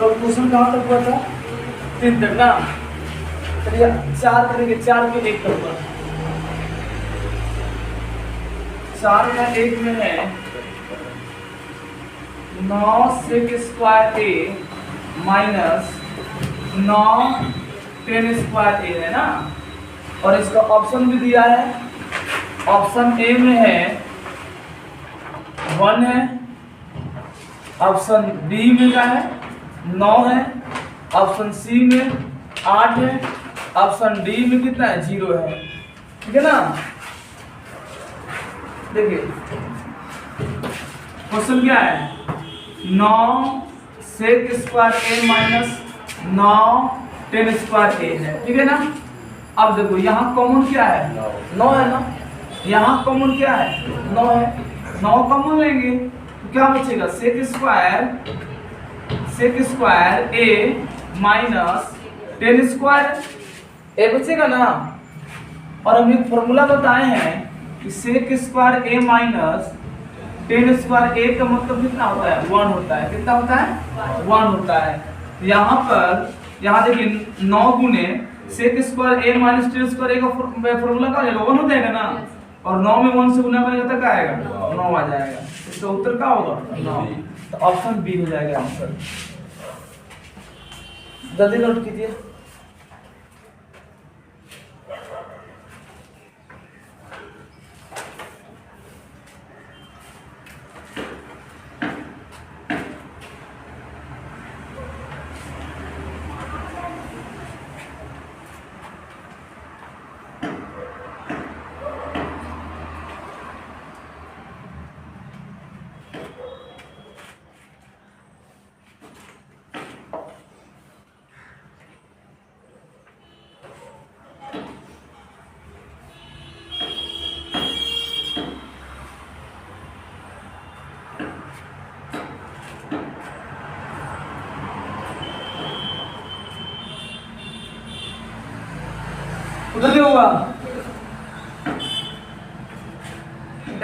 तो क्वेश्चन कहाँ तक हुआ था? 3 तक ना। चलिए 4 करेंगे, 4 के 1 तक हुआ। 4 का 1 में है 9 sec square a minus 9 10 square a है ना। और इसका ऑप्शन भी दिया है। ऑप्शन ए में है 1 है, ऑप्शन बी में क्या है 9 है, ऑप्शन सी में 8 है, ऑप्शन डी में कितना है 0 है। ठीक है ना। देखिए क्वेश्चन क्या है 9 sec square a minus 9 10 square a है। ठीक है ना। अब देखो यहाँ कॉमन क्या है 9 है ना, यहाँ कॉमन क्या है 9 है, 9 कॉमन लेंगे तो क्या बचेगा sec square a minus 10 square a बचेगा ना। और हम एक फॉर्मूला बताए हैं कि sec square a minus 10 square a का मतलब कितना होता है 1 होता है। कितना होता है 1 होता है। यहाँ पर यहाँ देखिए 9 गुने sec square a minus 10 square a का फॉर्मूला क्या हो जाएगा 1 हो जाएगा ना। और 9 में 1 से गुना करेंगे तो क्या आएगा 9 आ जाएगा। इसका उत्तर क्या होगा 9। तो ऑप्शन बी हो जाएगा आंसर। जल्दी नोट कीजिए। उधर भी होगा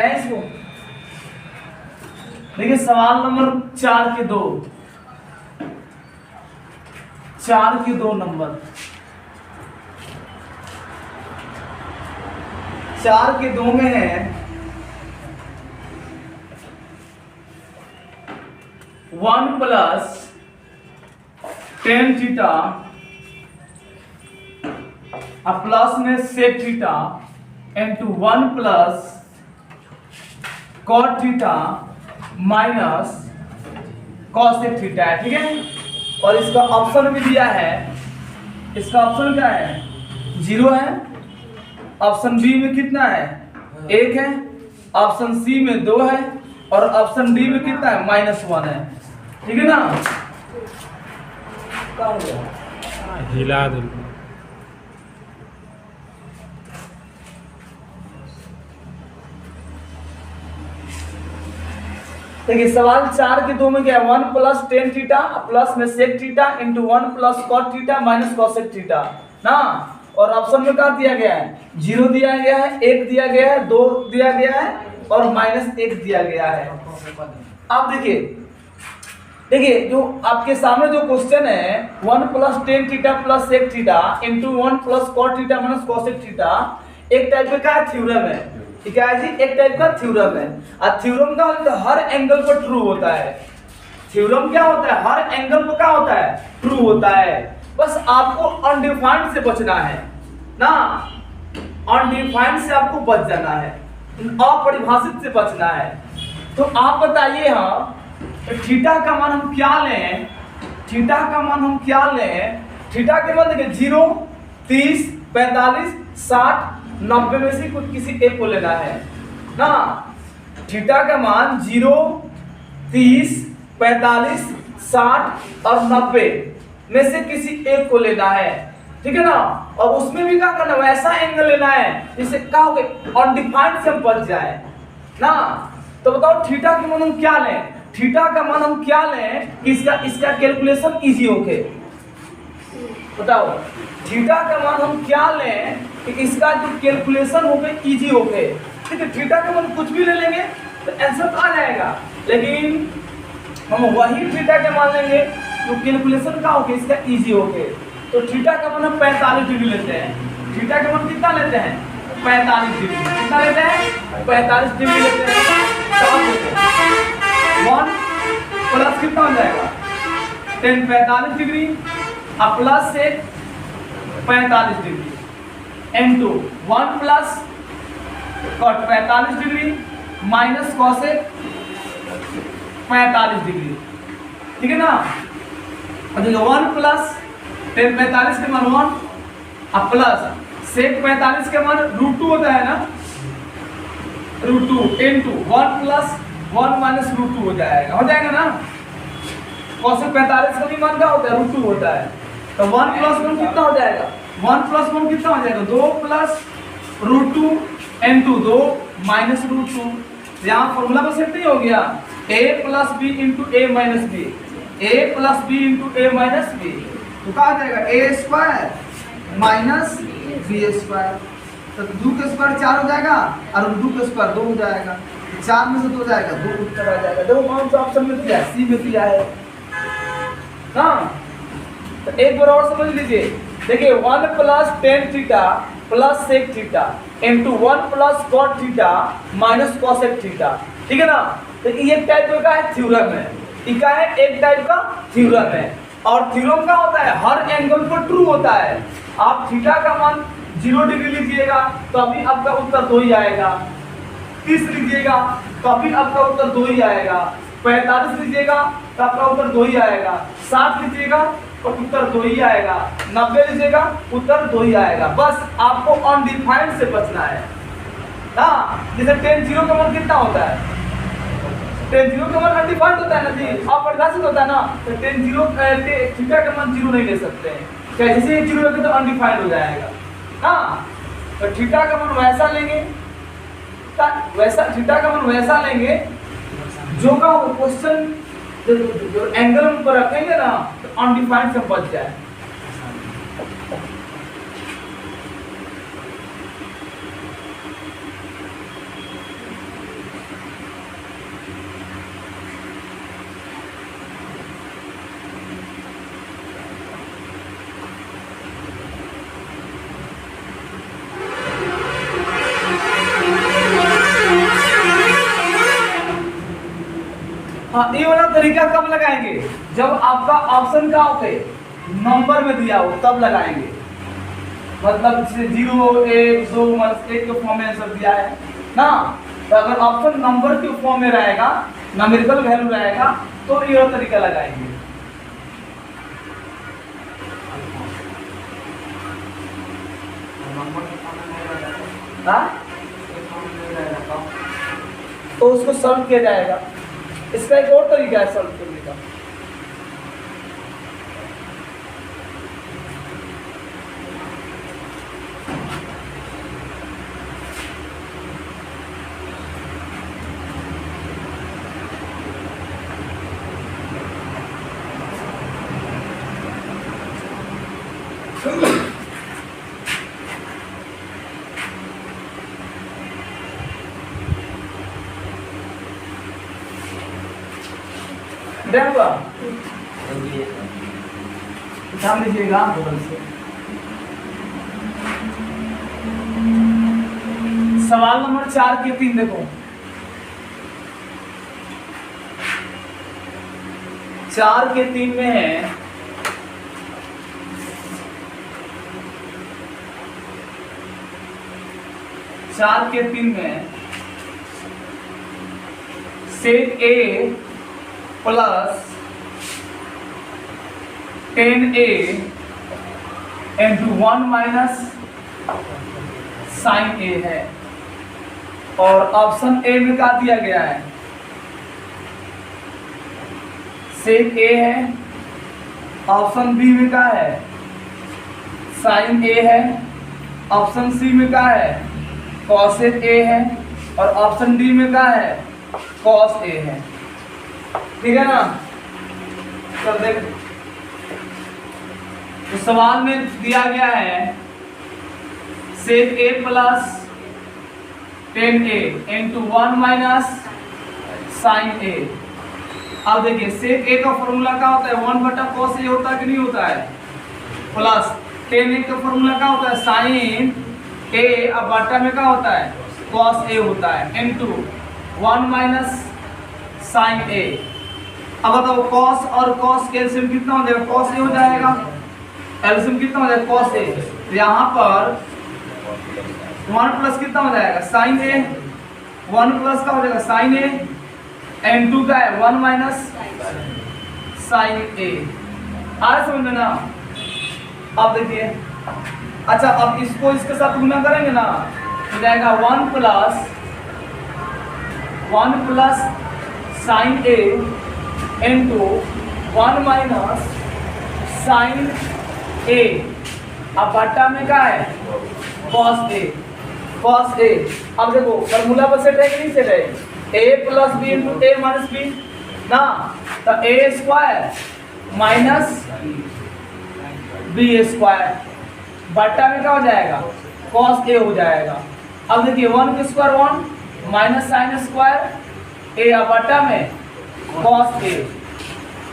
इसको। देखिए सवाल नंबर 4 के 2, 4 के 2 नंबर, 4 के 2 में है 1 प्लस 10 थीटा प्लस में sec theta into 1 plus cot theta minus cosec theta है। ठीक है। और इसका ऑप्शन भी दिया है। इसका ऑप्शन क्या है 0 है, ऑप्शन बी में कितना है 1 है, ऑप्शन सी में 2 है और ऑप्शन डी में कितना है -1 है। ठीक है ना। क्या हो गया हिला दो। देखिए सवाल 4 के 2 में क्या है 1 प्लस 10 थीटा प्लस में sec theta into 1 plus cot theta minus cosec theta ना। और ऑप्शन में क्या दिया गया है 0 दिया गया है, 1 दिया गया है, 2 दिया गया है और -1 दिया गया है। अब देखिए जो आपके सामने जो क्वेश्चन है 1 plus 10 theta plus sec theta into 1 plus cot theta minus cosec theta एक टाइप का थ्योरम है। ठीक है जी, एक टाइप का थ्योरम है। और थ्योरम का मतलब हर एंगल पर ट्रू होता है। थ्योरम क्या होता है हर एंगल पर क्या होता है ट्रू होता है। बस आपको अनडिफाइंड से बचना है ना, अनडिफाइंड से आपको बच जाना है, अपरिभाषित से बचना है। तो आप बताइए हाँ थीटा का मान हम क्या लें, थीटा का मान हम क्या लें। थीटा के मान देखिए 0 30 45 60 90 में से कुछ किसी एक को लेना है ना। थीटा का मान 0 30 45 60 और 90 में से किसी एक को लेना है। ठीक है ना। और उसमें भी क्या करना है वैसा एंगल लेना है जिससे क्या हो गया अनडिफाइंड से हम बच जाए ना। तो बताओ थीटा के मान हम क्या लें, थीटा का मान हम क्या लें कि इसका कैलकुलेशन इजी होके। बताओ थीटा का मान हम क्या लें कि इसका जो कैलकुलेशन हो गए इजी हो गए। ठीक है थीटा का मान कुछ भी ले लेंगे तो आंसर आ जाएगा, लेकिन हम वही थीटा के मान लेंगे तो कैलकुलेशन का होके इसका इजी होके, तो थीटा का मान हम 45 डिग्री लेते हैं। थीटा का मान कितना लेते हैं? 45 डिग्री। कितना लेते हैं? 45 डिग्री लेते हैं। तब लेते हैं 1 प्लस कितना हो जाएगा? tan 45 डिग्री अब प्लस से 45 degree into 1 plus cot 45 degree minus cosec 45 degree. ठीक है ना? और देखो 1 प्लस tan 45 के मान 1 अब प्लस sec 45 के मान √2 होता है ना, √2 इनटू 1 प्लस 1 माइनस √2 हो जाएगा ना। cosec 45 का भी मान क्या होता है? √2 होता है। तो 1 प्लस 1 कितना हो जाएगा? 1 प्लस 1 कितना हो जाएगा? 2 प्लस √2 इनटू 2 माइनस √2। यहाँ फॉर्मूला में सेट नहीं हो गया? a plus B into A minus B, a plus B into A minus B, तो क्या आ जाएगा? a square minus B square. तो 2 का स्क्वायर 4 हो जाएगा और 2 का स्क्वायर 2 हो जाएगा। 4 में से 2 जाएगा, 2 उत्तर आ जाएगा। देखो कौन सा ऑप्शन में दिया है? सी में दिया है ना। तो एक बार और समझ लीजिए, देखिए 1 plus tan theta plus sec theta into 1 plus cot theta minus cosec theta. ठीक है ना? तो ये एक टाइप का है थ्योरम है, इका है एक टाइप का थ्योरम है। और थ्योरम का होता है हर एंगल पर ट्रू होता है। आप थीटा का मान 0 डिग्री लीजिएगा तो अभी आपका उत्तर 2 ही आएगा। 30 लीजिएगा तो अभी आपका उत्तर 2 ही आएगा। 45 लीजिएगा तो आपका उत्तर 2 ही आएगा। 60 लीजिएगा तो उत्तर 2 ही आएगा। 90 लीजिएगा उत्तर 2 ही आएगा। बस आपको अनडिफाइंड से बचना है। हाँ, जैसे tan 0 का मान कितना होता है? tan 0 का मान अनडिफाइंड होता है ना जी, अपरिभाषित होता है ना। तो tan 0 थीटा का मान 0 नहीं ले सकते हैं, जैसे 0 रखें तो अनडिफाइंड हो जाएगा। हाँ, तो थीटा का मान वैसा लेंगे, वैसा थीटा का मान वैसा लेंगे जो का क्वेश्चन जो एंगल पर रखेंगे ना तो अनडिफाइंड से बच जाए। हाँ, ये वाला तरीका कब लगाएंगे? जब आपका ऑप्शन का होते नंबर में दिया हो तब लगाएंगे। मतलब जैसे 0 1 2 1 के फॉर्म में आंसर दिया है ना, तो अगर ऑप्शन नंबर के फॉर्म में रहेगा, न्यूमेरिकल वैल्यू रहेगा, तो ये वाला तरीका लगाएंगे। हाँ, तो उसको सॉल्व किया जाएगा। इसका एक और तरीका है सॉल्व करने का। ध्यान दीजिएगा बदल से। सवाल नंबर 4 के 3 देखो। 4 के 3 में है चार के 3 में sec a plus tan a into 1 minus sin a है। और ऑप्शन ए में क्या दिया गया है? sec a है। ऑप्शन बी में क्या है? sin a है। ऑप्शन सी में क्या है? cosec a है। और ऑप्शन डी में क्या है? cos a है। ठीक है ना? चल देख, तो सवाल में दिया गया है sec a plus tan a into 1 minus sin a। अब देखिए सेक ए का फॉर्मूला क्या होता है 1 बटा कॉस ए होता है कि नहीं होता है, प्लस टेन ए का फॉर्मूला क्या होता है साइन ए, अब बटा में क्या होता है कॉस ए होता है इनटू 1 माइनस साइन ए। अब बताओ कॉस और कॉस के एलसीएम कितना हो जाएगा, कॉस ए हो जाएगा, एलसीएम कितना हो जाएगा कॉस ए, तो यहाँ पर 1 प्लस कितना हो जाएगा साइन ए, 1 प्लस का हो जाएगा साइन ए, एन टू का है 1 माइनस साइन ए। आ रहा समझ में ना। अब देखिए अच्छा अब इसको इसके साथ गुना करेंगे ना तो जाएगा 1 प्लस साइन ए इंटू 1 माइनस साइन ए, अब बट्टा में क्या है कॉस ए, कॉस ए। अब देखो फॉर्मूला पर सेट है कि नहीं सेट है, ए plus B into A minus B ना, तो ए स्क्वायर माइनस बी स्क्वायर, बट्टा में क्या हो जाएगा कॉस ए हो जाएगा। अब देखिए 1 के स्क्वायर 1 माइनस साइन स्क्वायर ए, अब बट्टा में कॉस ए,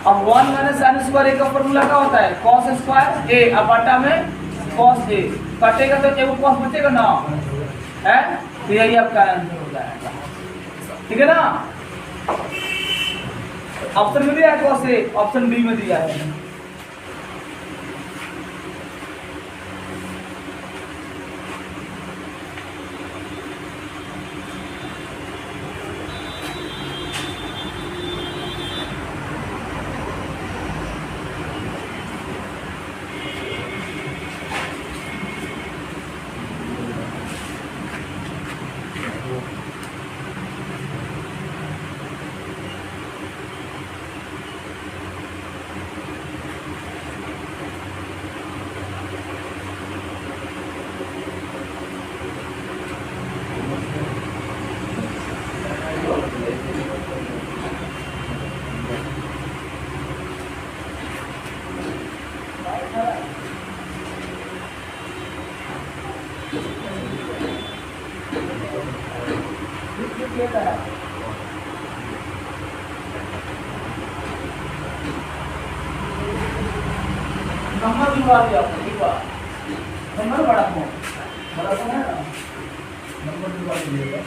अब 1 माइनस साइन स्क्वायर ए का फॉर्मूला क्या होता है कॉस स्क्वायर ए, अब बट्टा में कॉस ए, कटेगा तो एक कॉस बचेगा ना है, तो यही आपका आंसर हो जाएगा, ठीक है ना। ऑप्शन में दिया है कॉस ए, ऑप्शन बी में दिया है। नंबर दिलवा दिया आपको, ठीक है नंबर बड़ा फोन है ना, नंबर दिलवा दीजिएगा।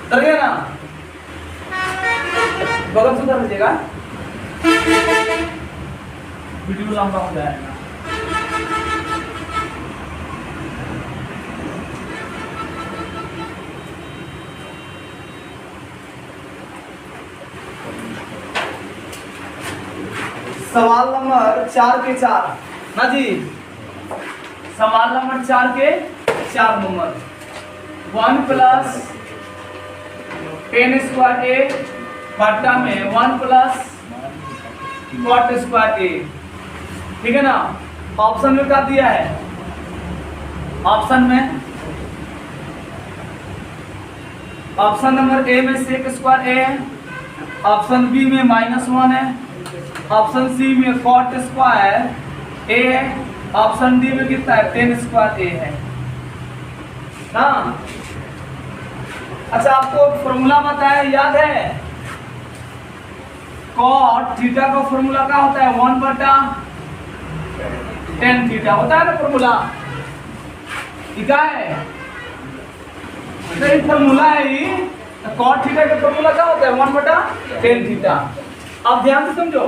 उतर गया ना, बगल से उतर लीजिएगा, वीडियो लंबा हो जाएगा। सवाल नंबर 4 के 4 ना जी, सवाल नंबर 4 के 4 नंबर 1 प्लस टेन स्क्वायर ए बट्टा में 1 प्लस कॉट स्क्वायर ए, ठीक है ना। ऑप्शन में क्या दिया है, ऑप्शन नंबर ए में सेक स्क्वायर ए है, ऑप्शन बी में -1 है, ऑप्शन सी में कॉट स्क्वायर ए है, ऑप्शन डी में कितना है टेन स्क्वायर ए है ना। अच्छा आपको फॉर्मूला बताया याद है, कॉट थीटा का फॉर्मूला क्या होता है 1 बटा टेन थीटा होता है ना फॉर्मूला, ठीक है तो फॉर्मूला है ही, कॉट थीटा का फॉर्मूला क्या होता है 1 बटा टेन थीटा। अब ध्यान से समझो,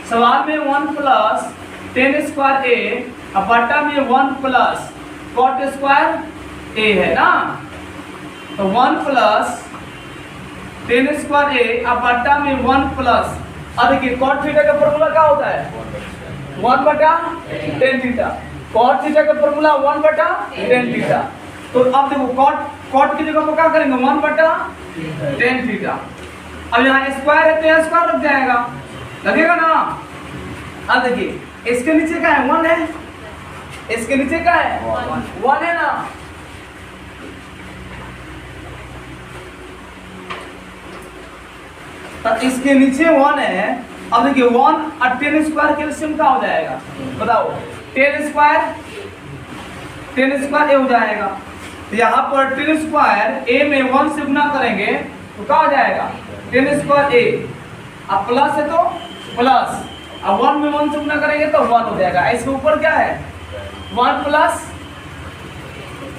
सवाल में 1 प्लस टेन स्क्वायर ए अब बटा में 1 प्लस कॉट स्क्वायर ए है ना, तो 1 प्लस टेन स्क्वायर ए अब बटा में 1 प्लस, अब देखिए कॉट थीटा का फॉर्मूला क्या होता है 1 बटा टेन थीटा, कॉट थीटा का फॉर्मूला 1 बटा टेन थीटा। तो अब देखो कॉट की जगह तो क्या करेंगे 1 बटा टेन थीटा। अब यहाँ स्क्वायर है तो यहाँ स्क्वायर लग जाएगा, लगेगा ना। अब देखिए इसके नीचे क्या है 1 है, इसके नीचे क्या है 1 है ना। तो इसके नीचे 1 है। अब देखिए 1 और 10 स्क्वायर कैल्शियम का हो जाएगा, बताओ 10 स्क्वायर ए हो जाएगा। तो यहाँ पर 10 स्क्वायर ए में 1 से गुना करेंगे तो क्या हो जाएगा 10 स्क्वायर ए, अब प्लस है तो प्लस, अब 1 में 1 से गुना करेंगे तो 1 हो जाएगा। इसके ऊपर क्या है 1 प्लस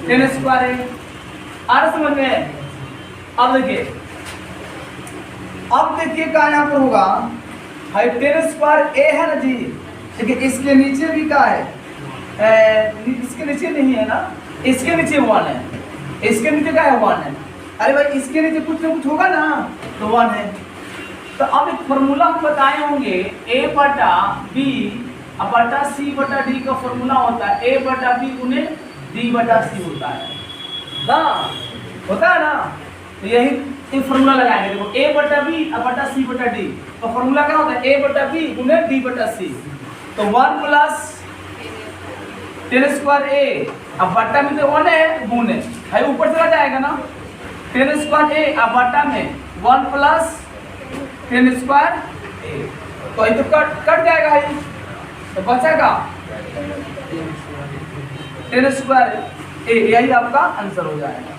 10 स्क्वायर ए, आ रहा समझ में। अब देखिए क्या यहाँ पर होगा, हाई 10 स्क्वायर ए है ना जी, देखिए इसके नीचे भी क्या है, इसके नीचे नहीं है ना, इसके नीचे 1 है, इसके नीचे क्या है 1 है। अरे भाई इसके नीचे कुछ ना कुछ होगा ना, तो 1 है। तो अब एक फॉर्मूला हम बताए होंगे a बटा b बटा c बटा d का फॉर्मूला होता है a बटा b गुने d बटा c होता है ना, होता है ना। तो यही फॉर्मूला लगाएंगे, देखो a बटा b बटा c बटा d, तो फॉर्मूला क्या होता है a बटा b गुने d बटा c। तो 1 प्लस 10 स्क्वायर ए, अब बटा में तो 1 है गुने, भाई ऊपर चला जाएगा ना 10 स्क्वायर ए, अब बटा में 1 प्लस 10 स्क्वायर ए, तो ये तो कट जाएगा, ये तो बचेगा 10 स्क्वायर ए, यही आपका आंसर हो जाएगा।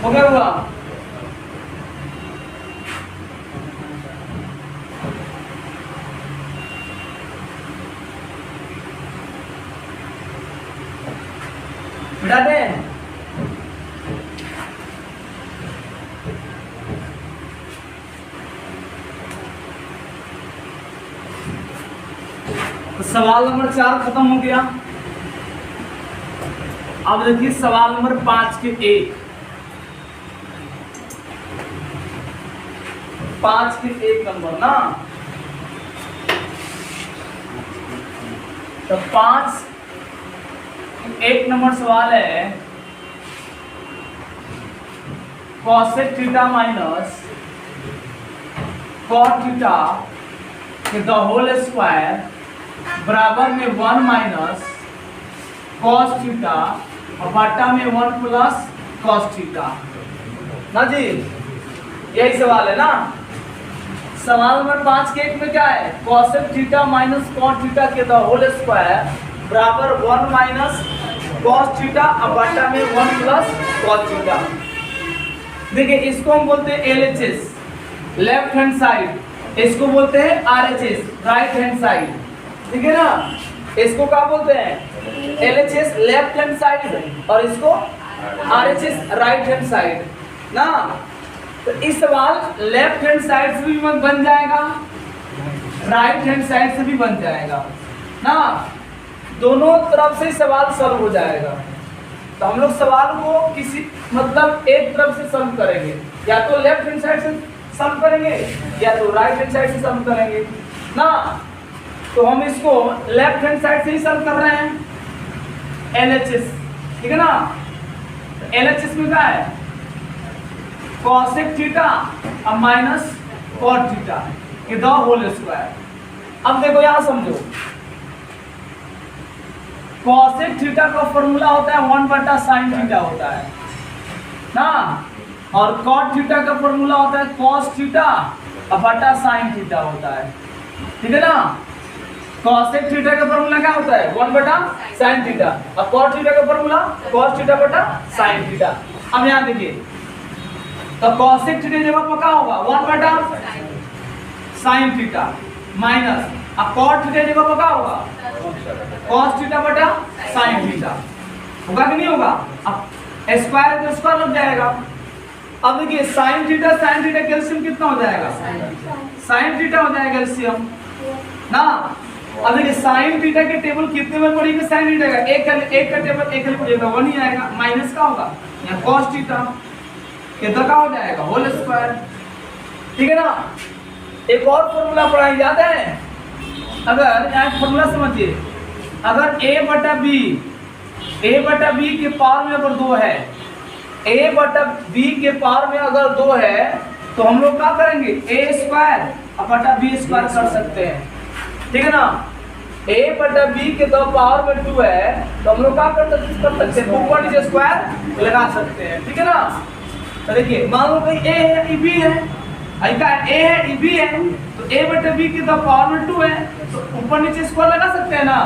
हो गया हुआ, मिटा दें। तो सवाल नंबर 4 खत्म हो गया। अब देखिए सवाल नंबर 5 के 1, 5 के 1 नंबर ना, तो 5 1 नंबर सवाल है cosec theta minus cot theta the whole square बराबर में 1 माइनस कॉस थीटा और बटा में 1 प्लस कॉस थीटा ना जी, यही सवाल है ना। सवाल नंबर 5 के 1 में क्या है, cosec theta minus cot theta के द होल स्क्वायर बराबर 1 माइनस कॉस थीटा और बटा में 1 प्लस कॉस थीटा। देखिए इसको हम बोलते हैं LHS लेफ्ट हैंड साइड, इसको बोलते हैं RHS राइट हैंड साइड, ठीक है ना। इसको क्या बोलते हैं LHS लेफ्ट हैंड साइड और इसको RHS राइट हैंड साइड ना। तो इस सवाल लेफ्ट हैंड साइड से भी बन जाएगा, राइट हैंड साइड से भी बन जाएगा ना, दोनों तरफ से सवाल सॉल्व हो जाएगा। तो हम लोग सवाल को किसी मतलब एक तरफ से सॉल्व करेंगे, या तो लेफ्ट हैंड साइड से सॉल्व करेंगे या तो राइट हैंड साइड से सॉल्व करेंगे ना। तो हम इसको लेफ्ट हैंड साइड से ही सॉल्व कर रहे हैं LHS, ठीक है ना। LHS में क्या है cosec थीटा अब माइनस cot थीटा ये द होल स्क्वायर। अब देखो यहां समझो, cosec थीटा का फॉर्मूला होता है 1/sin थीटा होता है ना, और cot थीटा का फॉर्मूला होता है cos थीटा बटा sin थीटा होता है, ठीक है ना। cosec थीटा का फॉर्मूला क्या होता है 1/sin थीटा और cot थीटा का फॉर्मूला cos थीटा बटा sin थीटा। अब यहां देखिए तो cosec थीटा जगह पर क्या होगा 1/sin थीटा माइनस अब cot थीटा जगह पर क्या होगा cos थीटा बटा sin थीटा, होगा कि नहीं होगा। अब स्क्वायर तो स्क्वायर लग जाएगा। अब देखिए sin थीटा कैल्शियम कितना हो जाएगा sin थीटा हो जाएगा कैल्शियम ना। अब देखिए sin थीटा के टेबल कितने में पड़ेगा sin थीटा का एक का टेबल एक पड़ेगा 1 ही आएगा, माइनस का होगा यहाँ cos थीटा कितना का हो जाएगा होल स्क्वायर, ठीक है ना। एक और फॉर्मूला पढ़ा याद है, अगर यहाँ फॉर्मूला समझिए, अगर a बटा b के पावर में अगर 2 है, a बटा b के पावर में अगर 2 है तो हम लोग क्या करेंगे a स्क्वायर बटा b स्क्वायर कर सकते हैं, ठीक है ना। a बटा b के दो पावर में 2 है तो हम लोग क्या कर सकते हैं ऊपर नीचे स्क्वायर लगा सकते हैं, ठीक है ना। तो देखिए मान लो कहीं a है b है, का a है b है तो a बटा b के दो पावर में 2 है तो ऊपर नीचे स्क्वायर लगा सकते हैं ना।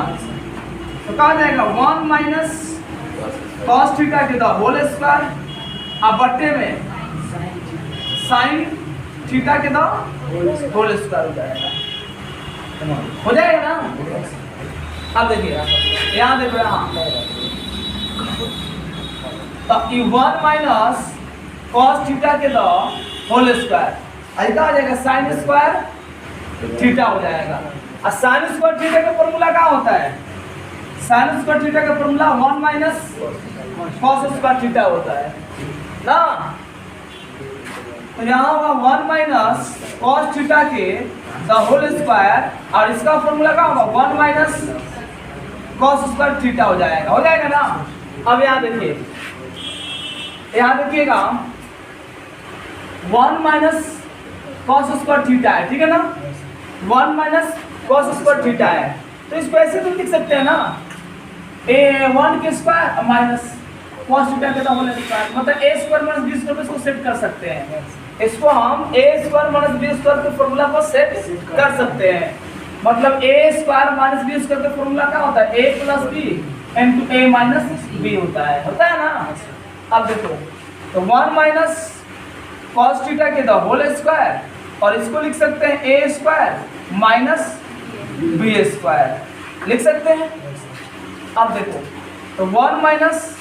तो क्या जाएगा 1 माइनस cos थीटा के द होल स्क्वायर अब बट्टे में sin थीटा के द होल स्क्वायर हो जाएगा ना। अब देखिए यहाँ देखो यहाँ तो 1 माइनस cos थीटा के द होल स्क्वायर ऐसा आ जाएगा sin स्क्वायर थीटा हो जाएगा। और sin स्क्वायर थीटा का फॉर्मूला क्या होता है sin स्क्वायर थीटा का formula 1 minus cos square theta होता है ना। तो यहाँ होगा 1 माइनस cos थीटा के द होल स्क्वायर और इसका फॉर्मूला क्या होगा 1 माइनस cos स्क्वायर थीटा हो जाएगा ना। अब यहाँ देखिए यहाँ देखिएगा 1 माइनस cos स्क्वायर थीटा है, ठीक है ना। 1 माइनस cos स्क्वायर थीटा है तो इसको ऐसे तो लिख सकते हैं ना a1 के स्क्वायर माइनस cos थीटा के होल स्क्वायर, मतलब a square minus b square पे इसको सेट कर सकते हैं। इसको हम a square minus b square के फॉर्मूला पर सेट कर सकते हैं, मतलब a square minus b square का फॉर्मूला क्या होता है a plus b into a minus b होता है ना। अब देखो तो 1 माइनस cos थीटा के द होल स्क्वायर और इसको लिख सकते हैं a square minus b square लिख सकते हैं। अब देखो तो 1 माइनस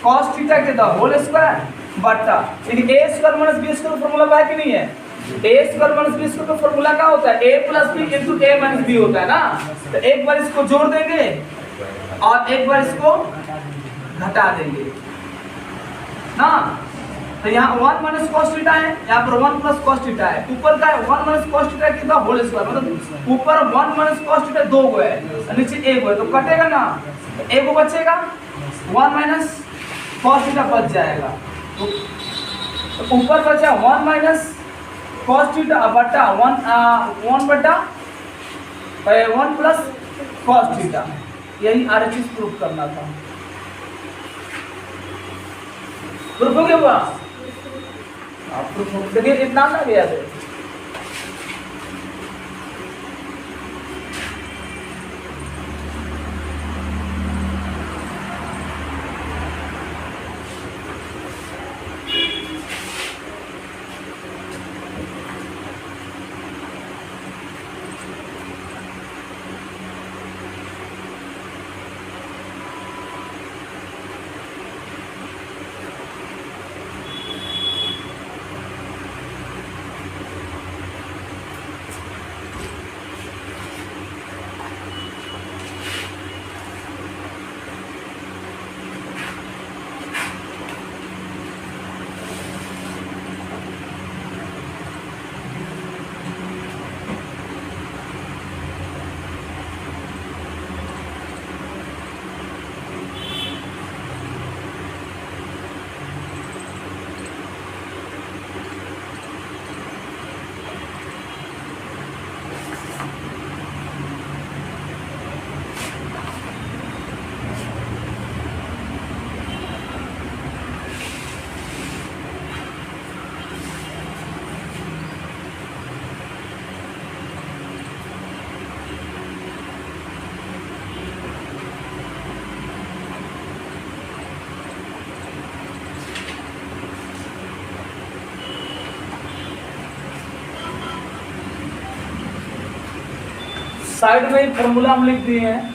cos थीटा के द होल स्क्वायर बटा देखिए a square minus b square का फॉर्मूला है कि नहीं है, a square minus b square का फॉर्मूला क्या होता है a plus b into a minus b होता है ना। तो एक बार इसको जोड़ देंगे और एक बार इसको घटा देंगे ना। तो यहाँ 1 माइनस cos थीटा है, यहाँ पर 1 प्लस cos थीटा है, ऊपर का है 1 माइनस cos थीटा कितना होल स्क्वायर, मतलब ऊपर 1 माइनस cos थीटा 2 को है नीचे 1 है तो कटेगा ना, तो 1 को बचेगा 1 माइनस cos थीटा बच जाएगा। तो ऊपर बचा 1 माइनस cos थीटा बटा 1 बटा 1 प्लस cos थीटा, यही RHS प्रूफ करना था। प्रूफ हो गया हुआ देखिए इतना ना गया है। साइड में ही फॉर्मूला हम लिख दिए हैं।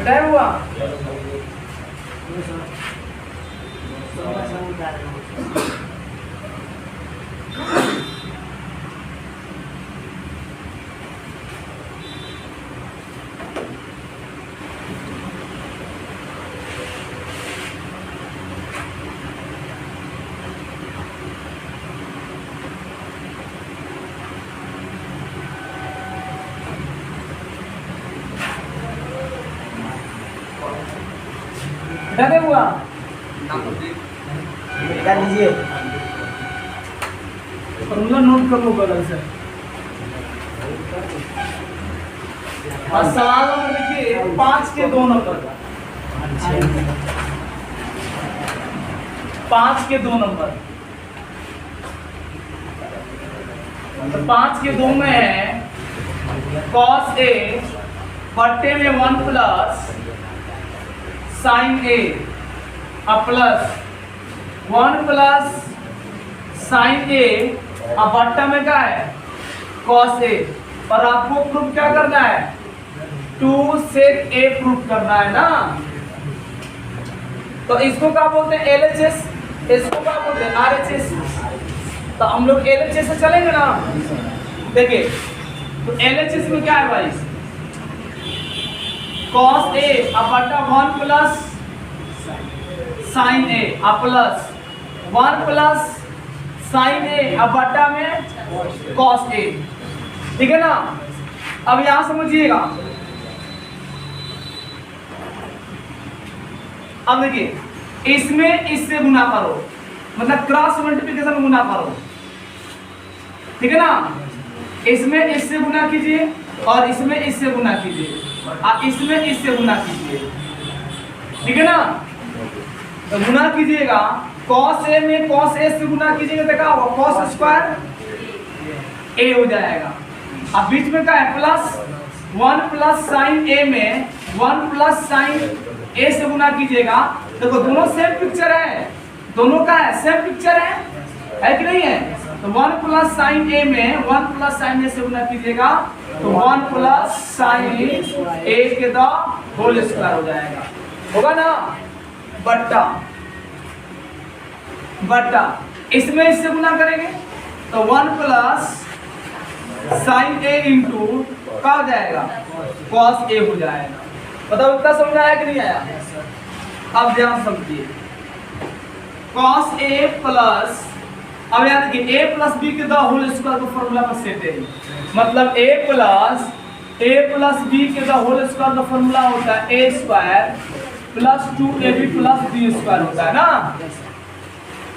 क्या हुआ? क्या हुआ? क्या लीजिए फॉर्मूला नोट कर लो गलत से। और सवाल नंबर देखिए 5 के 2 नंबर का, 5 के 2 नंबर। तो 5 के 2 में है cos A बट्टे में 1 प्लस साइन ए प्लस 1 प्लस साइन ए अब बट्टा में क्या है cos ए। और आपको प्रूफ क्या करना है 2 sec a प्रूफ करना है ना। तो इसको क्या बोलते हैं LHS, इसको क्या बोलते हैं RHS। तो हम लोग LHS से चलेंगे ना। देखिए तो LHS में क्या है भाई cos a अब बट्टा 1 प्लस साइन ए प्लस 1 प्लस साइन ए अब बट्टा में cos a। ठीक है ना। अब यहां समझिएगा, अब देखिए इसमें इससे गुना करो, मतलब क्रॉस मल्टीप्लिकेशन गुना करो। ठीक है ना। इसमें इससे गुना कीजिए और इसमें इससे गुना कीजिए और इसमें इससे गुना कीजिए। ठीक है ना। तो गुना कीजिएगा cos a में cos a से गुना कीजिएगा तो क्या होगा cos स्क्वायर a हो जाएगा। अब बीच में क्या है प्लस 1 प्लस साइन a में 1 प्लस साइन a से गुना कीजिएगा। देखो दोनों सेम पिक्चर है, दोनों का है सेम पिक्चर है कि नहीं है। तो 1 प्लस साइन a में 1 प्लस साइन a से गुना कीजिएगा तो 1 प्लस साइन a के द होल स्क्वायर हो जाएगा, होगा ना। बट्टा बट्टा इसमें इससे गुना करेंगे तो 1 प्लस साइन a इंटू क्या हो जाएगा cos a हो जाएगा। बताओ इतना समझ आया कि नहीं आया? अब ध्यान समझिए cos a प्लस, अब याद रखिए a प्लस b के द होल स्क्वायर को फॉर्मूला में सेट है, मतलब a प्लस b के द होल स्क्वायर का फॉर्मूला होता है a square plus 2ab plus b square होता है ना।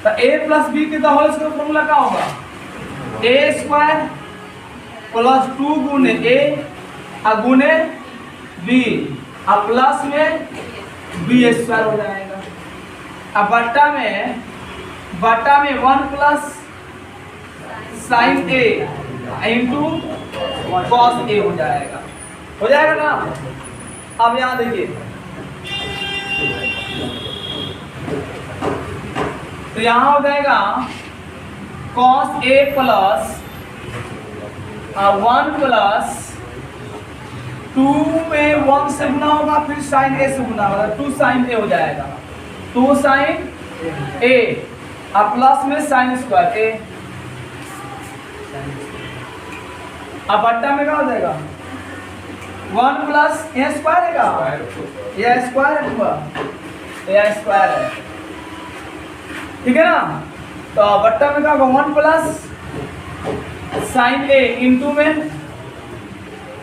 तो a प्लस b के द होल स्क्वायर फॉर्मूला क्या होगा a स्क्वायर प्लस 2 गुने a गुने b और प्लस में b स्क्वायर हो जाएगा। अब बट्टा में 1 plus sign a into cos a हो जाएगा ना। अब यहाँ देखिए तो यहाँ हो जाएगा cos a प्लस 1 प्लस 2 में 1 से गुना होगा फिर साइन a से गुना होगा 2 साइन a हो जाएगा। 2 साइन ए और प्लस में साइन स्क्वायर ए। अब बट्टा में क्या हो जाएगा 1 प्लस ए स्क्वायर है का या स्क्वायर है पूरा या स्क्वायर है, ठीक है ना। तो बट्टा में क्या होगा 1 प्लस साइन ए इंटू में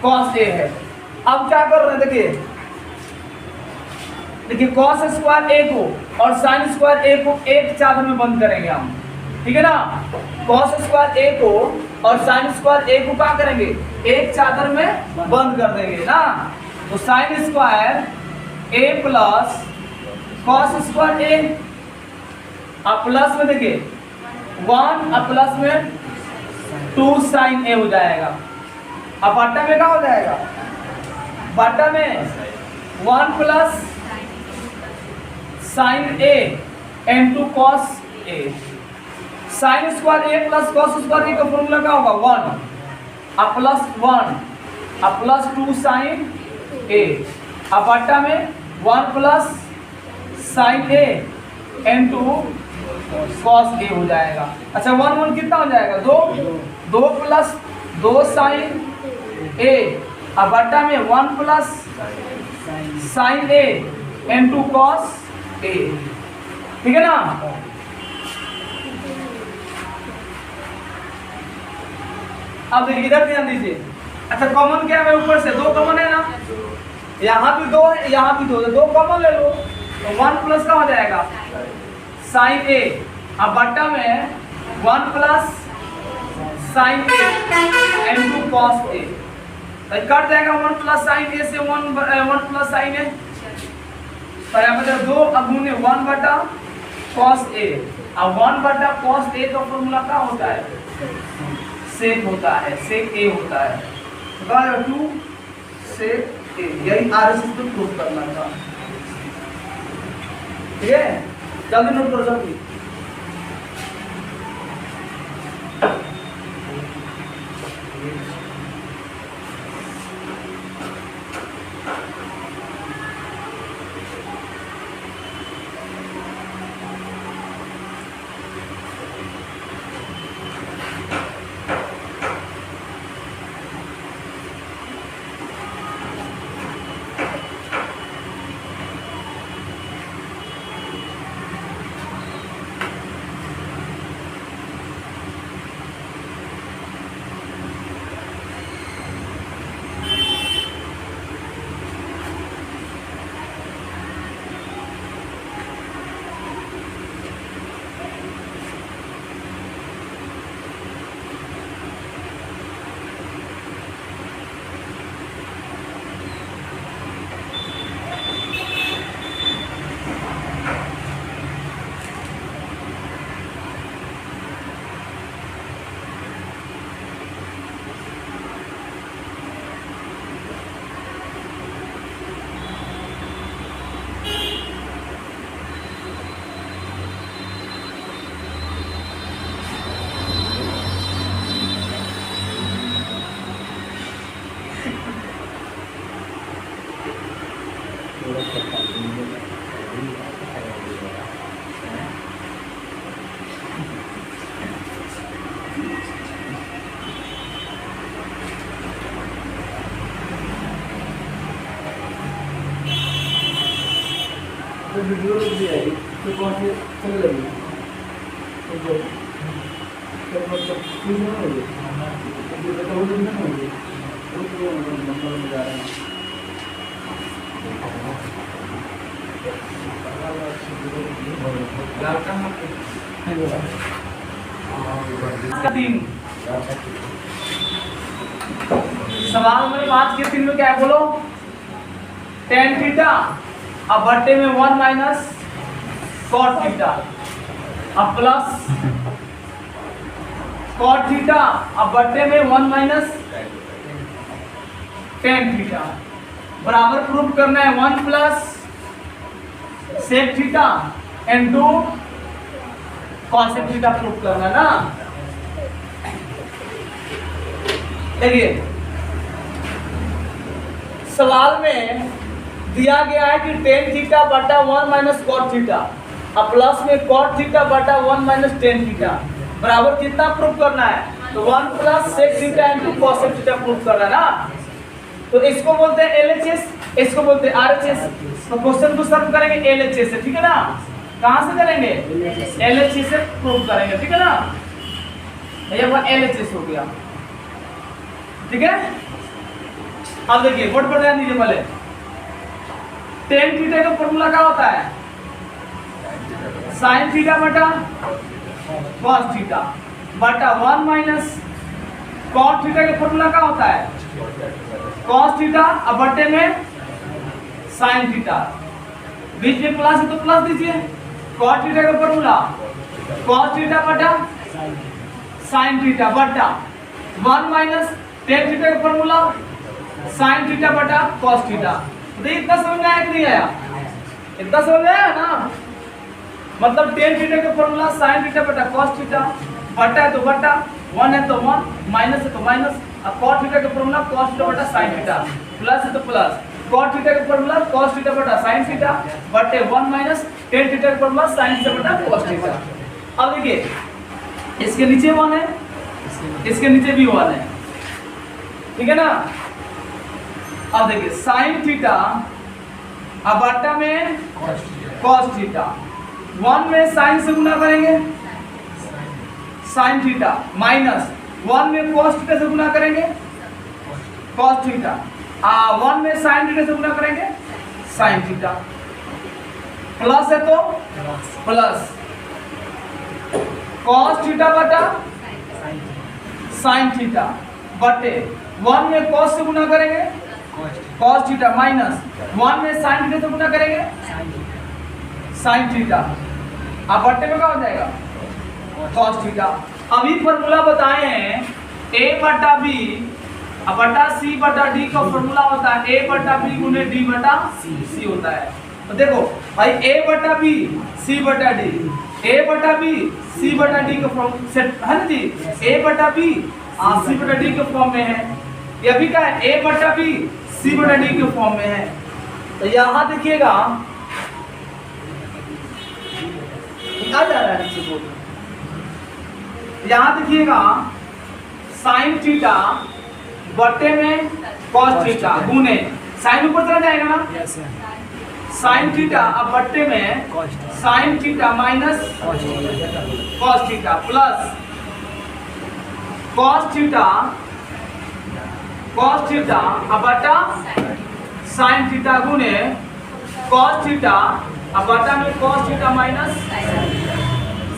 कॉस ए है। अब क्या कर रहे हैं देखिए कॉस स्क्वायर ए को और साइन स्क्वायर ए को एक चादर में बंद करेंगे हम, ठीक है ना। कॉस स्क्वायर ए को और साइन स्क्वायर ए को क्या करेंगे एक चादर में बंद कर देंगे ना। तो साइन स्क्वायर ए प्लस कॉस स्क्वायर ए और प्लस में देखिए 1 और प्लस में 2 साइन ए हो जाएगा। अब बट्टा में क्या हो जाएगा बट्टा में 1 plus sign A into cos A. Sine square A plus cos square ए का फॉर्मूला क्या होगा 1 और प्लस 1 और प्लस 2 साइन ए। अब बट्टा में 1 plus sign A into cos A हो जाएगा। अच्छा 1 1 कितना हो जाएगा 2 प्लस 2 साइन ए और बट्टा में 1 plus sign A into cos A, ठीक है ना। अब देखिए इधर ध्यान दीजिए। अच्छा कॉमन क्या है ऊपर से 2 कॉमन है ना, यहाँ भी 2 है यहाँ भी 2 है, 2 कॉमन ले लो तो 1 प्लस का हो जाएगा साइन ए अब बट्टा में 1 plus sign A into cos A. Cut जाएगा 1 प्लस साइन ए से 1 प्लस साइन ए, तो यहाँ पर 2 अगुने 1 बटा कॉस ए और 1 बटा कॉस ए का फॉर्मूला क्या होता है सेक होता है, सेक ए होता है। तो 2 सेक ए, यही आरएसएस को प्रूव करना था, ठीक है। जल्दी नोट करो जल्दी। वीडियो भी आई तो कौन से चल रही तो जो मतलब कुछ ना हो ये बताओ तो ना हो तो नंबर में जा रहे हैं। सवाल में 5 के 3 में क्या है बोलो tan थीटा अब बट्टे में 1 माइनस cot थीटा अब प्लस cot थीटा अब बट्टे में 1 माइनस tan थीटा बराबर प्रूफ करना है 1 plus sec theta into cosec theta proof करना है ना। देखिए सवाल में दिया गया है कि टेन थीटा बटा 1 माइनस कॉट थीटा अब प्लस में कॉट थीटा बटा 1 माइनस टेन थीटा बराबर कितना प्रूफ करना है, तो 1 plus sec theta into cosec theta proof करना है ना। तो इसको बोलते हैं एलएचएस, इसको बोलते हैं आरएचएस। तो क्वेश्चन को सॉल्व करेंगे एलएचएस से, ठीक है ना। कहां से करेंगे, एलएचएस से प्रूफ करेंगे, ठीक है ना। ये वो एलएचएस हो गया, ठीक है। अब देखिए बोर्ड पर ध्यान दीजिए पहले। टेन थीटा का फॉर्मूला क्या होता है, साइन थीटा बटा कॉस थीटा बटा 1 माइनस कॉट थीटा का फॉर्मूला क्या होता है, कॉस थीटा अब बटे में साइन थीटा, बीच में प्लस है तो प्लस दीजिए। कॉट थीटा का फॉर्मूला कॉस थीटा बटा साइन थीटा बटा 1 माइनस टेन थीटा का फॉर्मूला साइन थीटा बटा कॉस थीटा। तो इतना समझ में आया कि नहीं आया, इतना समझ में आया ना। मतलब टेन थीटा का फॉर्मूला साइन थीटा बटा कॉस थीटा, बटा है तो बटा, 1 है तो 1, माइनस है तो माइनस। अब कॉट थीटा का फॉर्मूला कॉस थीटा बटा साइन थीटा, प्लस है तो प्लस, कॉट थीटा का फॉर्मूला कॉस थीटा बटा साइन थीटा बटे 1 माइनस टेन थीटा का फॉर्मूला साइन थीटा बटा कॉस थीटा। अब देखिए इसके नीचे 1 है, इसके नीचे भी 1 है, ठीक है ना। अब देखिए साइन थीटा अब बटा में कॉस थीटा, 1 में साइन से गुना करेंगे साइन थीटा माइनस 1 में कॉस थीटा से गुना करेंगे कॉस थीटा, 1 में साइन थीटा से गुना करेंगे साइन थीटा, प्लस है तो प्लस कॉस थीटा बटा साइन थीटा बटे 1 में कॉस से गुना करेंगे कॉस थीटा माइनस 1 में साइन थीटा से गुना करेंगे साइन थीटा, अब बट्टे में क्या हो जाएगा कॉस थीटा। अभी फॉर्मूला बताए हैं a बटा b अब बटा c बटा d का फॉर्मूला होता है a बटा b गुने d बटा c होता है। तो देखो भाई a बटा b c बटा d, a बटा b c बटा d का फॉर्म सेट है ना जी, a बटा b c बटा d के फॉर्म में है। ये भी क्या है a बटा b c बटा d के फॉर्म में है। तो यहाँ देखिएगा आ जा रहा है नीचे बोर्ड, यहाँ देखिएगा साइन थीटा बटे में कॉस थीटा गुने साइन ऊपर चला जाएगा ना, साइन थीटा अब बटे में sine theta minus cos theta plus cos theta अब बटा साइन थीटा गुने कॉस थीटा अब बटा में cos theta minus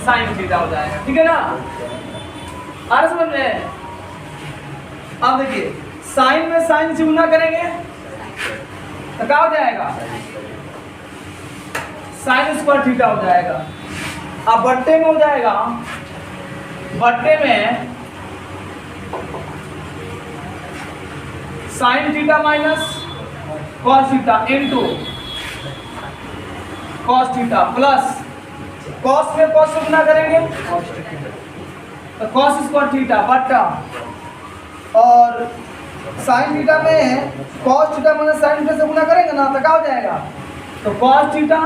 sine theta हो जाएगा, ठीक है ना। आ रहा समझ में। अब देखिए साइन में साइन से गुना करेंगे तो क्या हो जाएगा साइन स्क्वायर थीटा हो जाएगा। अब बट्टे में हो जाएगा, बट्टे में sine theta minus cos theta into cos theta plus cos में कॉस से गुना करेंगे तो कॉस स्क्वायर थीटा बटा और साइन थीटा में cos theta minus sine theta से गुना करेंगे ना तो क्या हो जाएगा, तो cos theta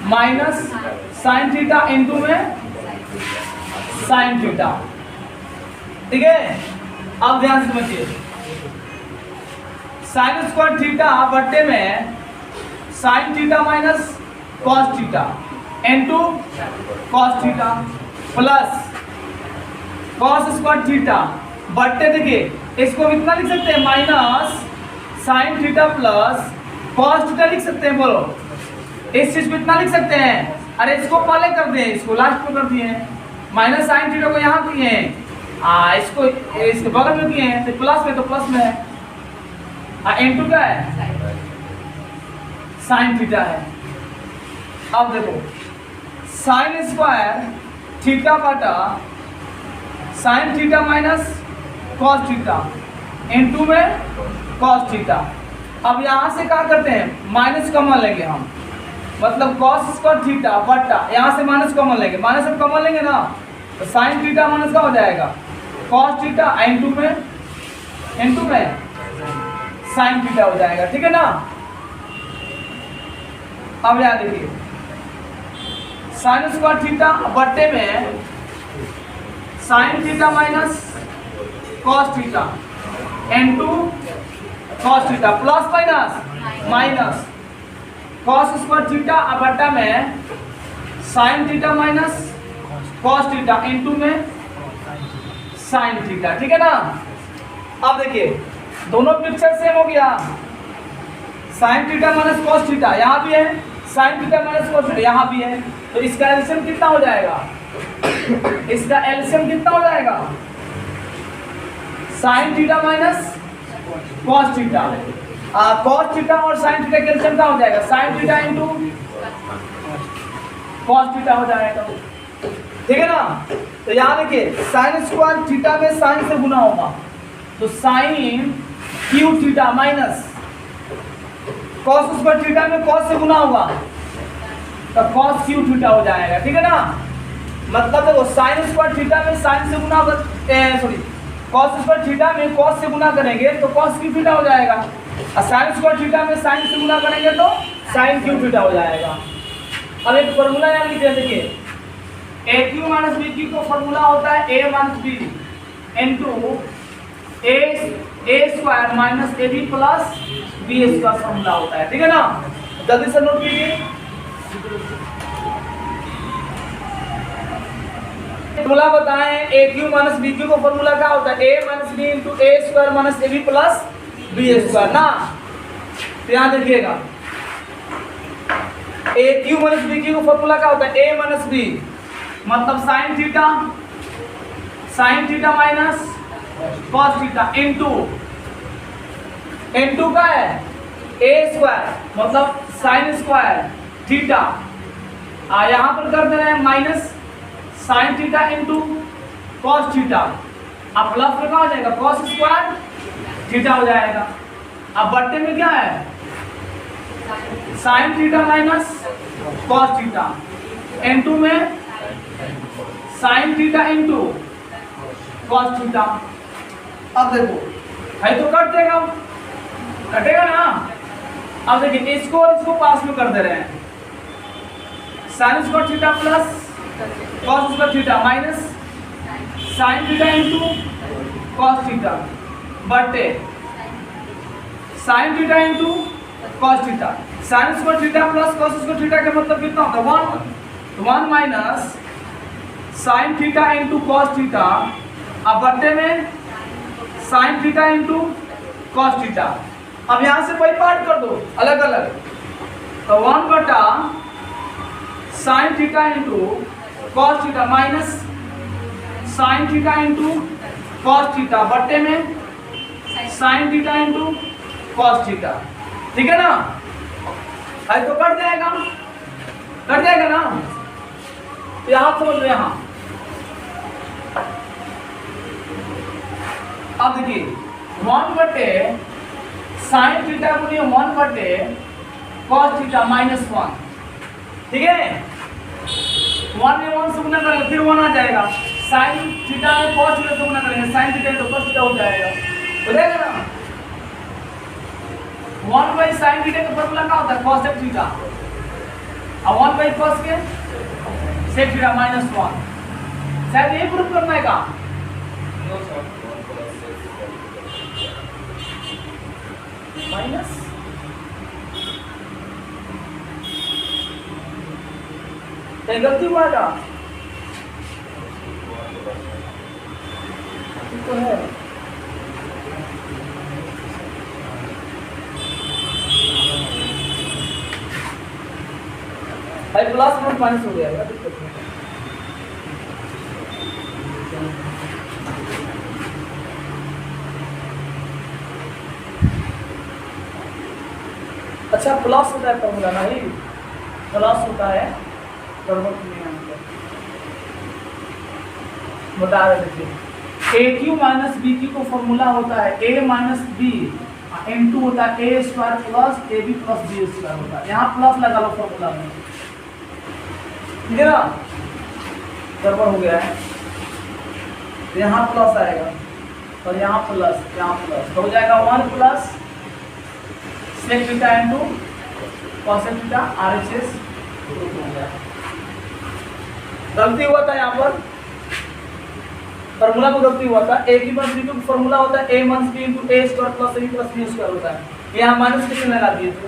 minus sine theta into में साइन थीटा, ठीक है। अब ध्यान से समझिए साइन स्क्वायर थीटा बट्टे में sine theta minus cos theta into cos theta plus cos square theta बट्टे, देखिए इसको इतना लिख सकते हैं minus sine theta plus cos theta लिख सकते हैं। बोलो इस चीज को इतना लिख सकते हैं, अरे इसको पहले कर दें, इसको लास्ट में कर दिए माइनस साइन थीटा को यहाँ किए हैं, इसको इसके बगल में किए हैं तो प्लस में, तो प्लस में है इनटू क्या है साइन थीटा है। अब देखो साइन स्क्वायर थीटा बटा sign theta minus cos theta into में कॉस थीटा। अब यहाँ से क्या करते हैं माइनस कॉमन लेंगे हम, मतलब कॉस स्क्वायर थीटा बटा यहाँ से माइनस कॉमन लेंगे, माइनस से कॉमन लेंगे ना तो साइन थीटा माइनस का हो जाएगा कॉस थीटा इनटू में साइन थीटा हो जाएगा, ठीक है ना। अब यहाँ देखिए साइन स्क्वायर थीटा बट्टे में sine theta minus cos theta into cos theta plus minus cos square theta बट्टा में sine theta minus cos theta into में साइन थीटा। ठीक है ना। अब देखिए दोनों पिक्चर सेम हो गया। Sign theta minus cos theta यहाँ भी है, sine theta minus cos theta यहाँ भी है, तो इसका एलसीएम कितना हो जाएगा? इसका एलसीएम कितना हो जाएगा? Sine theta minus cos theta. Cos theta और साइन थीटा का एलसीएम क्या हो जाएगा? Sine theta into cos theta हो जाएगा। ठीक है ना। तो यहाँ देखिए साइन स्क्वायर थीटा में साइन से गुना होगा, तो sine cube theta minus cos square theta में कॉस से गुना होगा, तो कॉस क्यू थीटा हो जाएगा। ठीक है ना। मतलब देखो साइन स्क्वायर थीटा में साइन से गुना होगा, सॉरी कॉस स्क्वायर थीटा में कॉस से गुना करेंगे तो कॉस क्यू थीटा हो जाएगा, और साइन स्क्वायर थीटा में साइन से गुना करेंगे तो साइन क्यू थीटा हो जाएगा। अब एक फॉर्मूला यहाँ लिख दें, देखिए A Q minus B Q का फॉर्मूला होता है A minus B into A square minus A B plus B square formula होता है। ठीक है ना। जल्दी से नोट कीजिए। फॉर्मूला बताएं A Q minus B Q का फॉर्मूला क्या होता है? A minus B into A square minus A B plus B square ना। तो यहाँ देखिएगा A Q minus B Q का फॉर्मूला क्या होता है? ए माइनस बी मतलब sine theta minus cos theta into का है ए स्क्वायर मतलब साइन स्क्वायर थीटा, यहाँ पर कर दे रहे हैं minus sine theta into cos theta, अब प्लस में क्या हो जाएगा? कॉस स्क्वायर थीटा हो जाएगा। अब बट्टे में क्या है? Sine theta minus cos theta into में sine theta into cos theta. अब देखो है तो कटेगा ना। अब देखिए इसको और इसको पास में कर दे रहे हैं, sine square theta plus cos square theta minus sine theta into cos theta बटे sine theta into cos theta. Sine square theta plus cos square theta का मतलब कितना होता है? 1 minus sine theta into cos theta, अब बट्टे में sine theta into cos theta. अब यहां से कोई पार्ट कर दो अलग अलग, तो 1 बटा sign theta into cos theta minus sine theta into cos theta बट्टे में sine theta into cos theta. ठीक है ना। है तो कट जाएगा ना। यहां समझ लो। यहां अब देखिए 1 बटे साइन थीटा गुनी 1 बटे कॉस थीटा माइनस 1। ठीक है। 1 में 1 से गुना करेंगे फिर 1 आ जाएगा, साइन थीटा में कॉस थीटा से गुना करेंगे साइन थीटा तो कॉस थीटा हो जाएगा ना। 1 बाई साइन थीटा का फॉर्मूला क्या होता है? कॉस सेक थीटा, और 1 बाई कॉस के सेक थीटा माइनस 1। शायद यही प्रूफ करना है का? माइनस गलती हुआ था तो है। भाई प्लस में माइनस हो गया। अच्छा प्लस होता है फॉर्मूला, नहीं प्लस होता है बता रहे थे। A Q minus B Q को फॉर्मूला होता है ए माइनस बी इंटू होता है A square plus A B plus B square होता है। यहाँ प्लस लगा लो फॉर्मूला में। ठीक है ना। गड़बड़ हो गया है, यहाँ प्लस आएगा और यहाँ प्लस तो हो जाएगा 1 plus sec theta into cosec theta RHS root हो गया। गलती हुआ था यहाँ पर, फॉर्मूला में गलती हुआ था। a की माइनस b टू फॉर्मूला होता है a minus b into a square plus b plus b square होता है, यहाँ माइनस कितने लगा दिए थे।